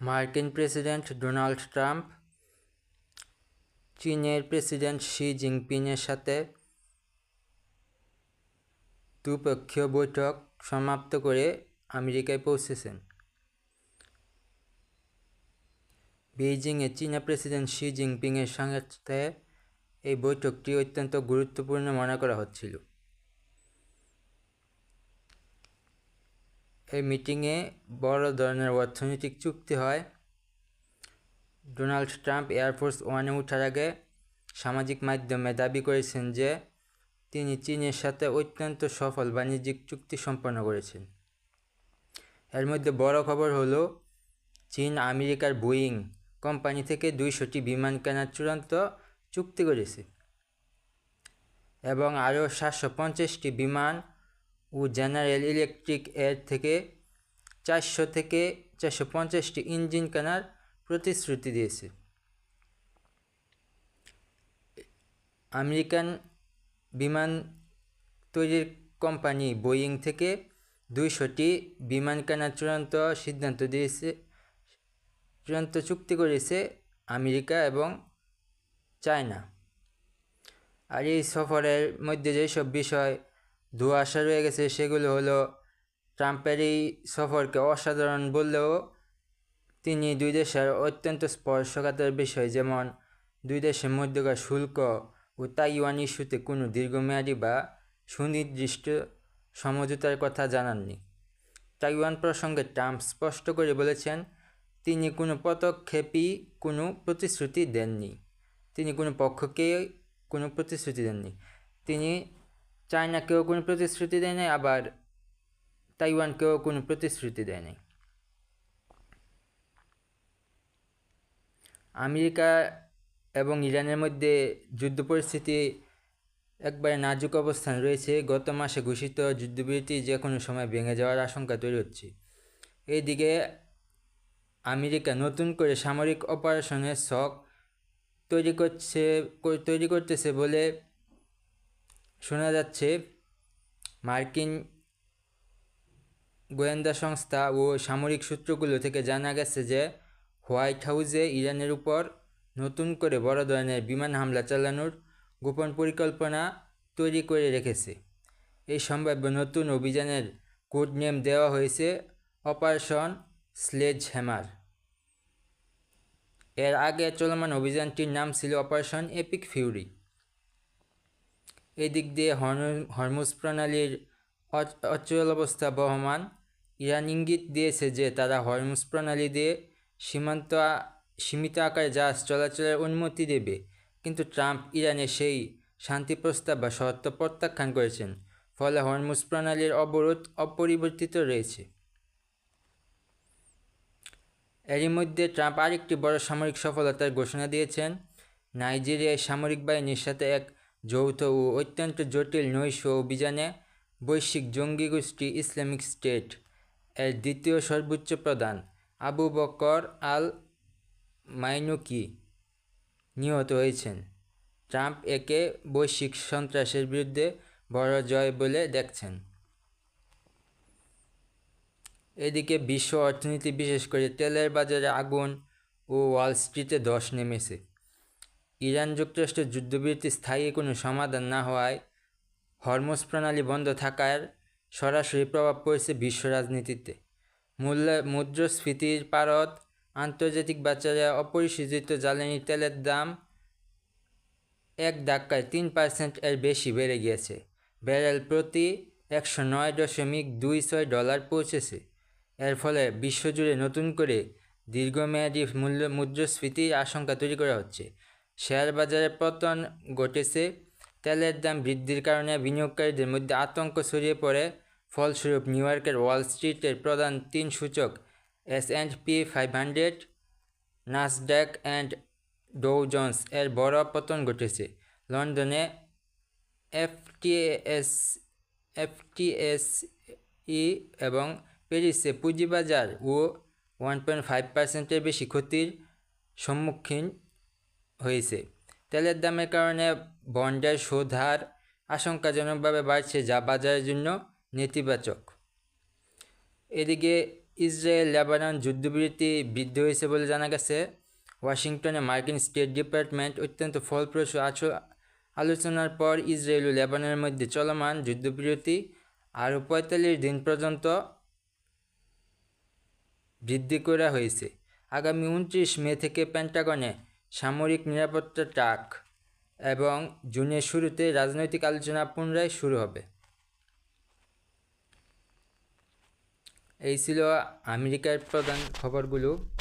মার্কিন president Donald Trump চীনের president Xi জিনপিংয়ের সাথে দ্বিপক্ষীয় বৈঠক সমাপ্ত করে আমেরিকায় পৌঁছেছেন। বেইজিংয়ে চীনা প্রেসিডেন্ট শি জিনপিংয়ের সাথে এই বৈঠকটি অত্যন্ত গুরুত্বপূর্ণ মনে করা হচ্ছিল। এই মিটিংয়ে বড় ধরনের অর্থনৈতিক চুক্তি হয়। ডোনাল্ড ট্রাম্প এয়ারফোর্স ওয়ানে ওঠার আগে সামাজিক মাধ্যমে দাবি করেছেন যে তিনি চীনের সাথে অত্যন্ত সফল বাণিজ্যিক চুক্তি সম্পন্ন করেছেন। এর মধ্যে বড় খবর হলো চীন আমেরিকার বোয়িং কোম্পানি থেকে 200টি বিমান কেনার চূড়ান্ত চুক্তি করেছে এবং আরও 750টি বিমান ও জেনারেল ইলেকট্রিক এর থেকে 400 থেকে 450টি ইঞ্জিন কেনার প্রতিশ্রুতি দিয়েছে। আমেরিকান বিমান তৈরির কোম্পানি বোয়িং থেকে 200টি বিমান কেনার চূড়ান্ত চুক্তি করেছে আমেরিকা এবং চায়না। আর এই সফরের মধ্যে যেসব বিষয় ধোঁয়াশা রয়ে গেছে সেগুলো হলো ট্রাম্পের এই সফরকে অসাধারণ বললেও তিনি দুই দেশের অত্যন্ত স্পর্শকাতর বিষয় যেমন দুই দেশের মধ্যকার শুল্ক ও তাইওয়ান ইস্যুতে কোনো দীর্ঘমেয়াদী বা সুনির্দিষ্ট সমঝোতার কথা জানাননি। তাইওয়ান প্রসঙ্গে ট্রাম্প স্পষ্ট করে বলেছেন তিনি কোনো পদক্ষেপই কোনো প্রতিশ্রুতি দেননি। তিনি কোনো পক্ষকে কোনো প্রতিশ্রুতি দেননি। তিনি চায়নাকেও কোনো প্রতিশ্রুতি দেয়নি, আবার তাইওয়ানকেও কোনো প্রতিশ্রুতি দেয়নি। আমেরিকা এবং ইরানের মধ্যে যুদ্ধ পরিস্থিতি একবারে নাজুক অবস্থান রয়েছে। গত মাসে ঘোষিত যুদ্ধবিরতি যে কোনো সময় ভেঙে যাওয়ার আশঙ্কা তৈরি হচ্ছে। এইদিকে আমেরিকা নতুন করে সামরিক অপারেশনের ছক তৈরি করতেছে বলে শোনা যাচ্ছে। মার্কিন গোয়েন্দা সংস্থা ও সামরিক সূত্রগুলো থেকে জানা গেছে যে হোয়াইট হাউসে ইরানের উপর নতুন করে বড় ধরনের বিমান হামলা চালানোর গোপন পরিকল্পনা তৈরি করে রেখেছে। এই সম্ভাব্য নতুন অভিযানের কোড নেম দেওয়া হয়েছে অপারেশন স্লেজ হ্যামার। এর আগে চলমান অভিযানটির নাম ছিল অপারেশন এপিক ফিউরি। এদিক দিয়ে হরমুজ প্রণালীর অচল অবস্থা বহমান। ইরান ইঙ্গিত দিয়েছে যে তারা হরমুজ প্রণালী দিয়ে সীমিত আকারে জাহাজ চলাচলের অনুমতি দেবে, কিন্তু ট্রাম্প ইরানের সেই শান্তি প্রস্তাব বা শর্ত প্রত্যাখ্যান করেছেন। ফলে হরমুজ প্রণালীর অবরোধ অপরিবর্তিত রয়েছে। এরই মধ্যে ট্রাম্প আরেকটি বড় সামরিক সফলতার ঘোষণা দিয়েছেন। নাইজেরিয়ার সামরিক বাহিনীর সাথে এক যৌথ ও অত্যন্ত জটিল নৈশ অভিযানে বৈশ্বিক জঙ্গি গোষ্ঠী ইসলামিক স্টেট এর দ্বিতীয় সর্বোচ্চ প্রধান আবু বকর আল মাইনুকি নিহত হয়েছেন। ট্রাম্প একে বৈশ্বিক সন্ত্রাসের বিরুদ্ধে বড় জয় বলে দেখছেন। এদিকে বিশ্ব অর্থনীতি, বিশেষ করে তেলের বাজারে আগুন ও ওয়াল স্ট্রিটে ধস নেমেছে। ইরান যুক্তরাষ্ট্র যুদ্ধবিরতি স্থায়ী কোনো সমাধান না হওয়ায় হরমুজ প্রণালী বন্ধ থাকার সরাসরি প্রভাব পড়েছে বিশ্ব রাজনীতিতে। মুদ্রাস্ফীতির পারদ, আন্তর্জাতিক বাজারে অপরিশোধিত জ্বালানি তেলের দাম এক ধাক্কায় 3% এর বেশি বেড়ে গিয়েছে। ব্যারেল প্রতি $109.26 পৌঁছেছে। এর ফলে বিশ্বজুড়ে নতুন করে দীর্ঘমেয়াদী মুদ্রাস্ফীতির আশঙ্কা তৈরি করা হচ্ছে। শেয়ার বাজারে পতন ঘটেছে। তেলের দাম বৃদ্ধির কারণে বিনিয়োগকারীদের মধ্যে আতঙ্ক ছড়িয়ে পড়ে। ফলস্বরূপ নিউ ইয়র্কের ওয়াল স্ট্রিটের প্রধান 3 সূচক S&P 500, নাসডাক অ্যান্ড ডৌ জোন্স এর বড় পতন ঘটেছে। লন্ডনে FTSE এবং প্যারিসে পুঁজিবাজার ও 1.5%-এর বেশি ক্ষতির সম্মুখীন হয়েছে। তেলের দামের কারণে বন্ডের সুদ হার আশঙ্কাজনকভাবে বাড়ছে, যা বাজারের জন্য নেতিবাচক। এদিকে ইসরায়েল লেবানন যুদ্ধবিরতি বৃদ্ধি হয়েছে বলে জানা গেছে। ওয়াশিংটনে মার্কিন স্টেট ডিপার্টমেন্ট অত্যন্ত ফলপ্রসূ আলোচনার পর ইসরায়েল ও লেবাননের মধ্যে চলমান যুদ্ধবিরতি আরও 45 দিন পর্যন্ত বৃদ্ধি করা হয়েছে। আগামী 29 মে থেকে পেন্টাগনে সামরিক নিরাপত্তা ট্রাক এবং জুনের শুরুতে রাজনৈতিক আলোচনা পুনরায় শুরু হবে। এই ছিল আমেরিকার প্রধান খবরগুলো।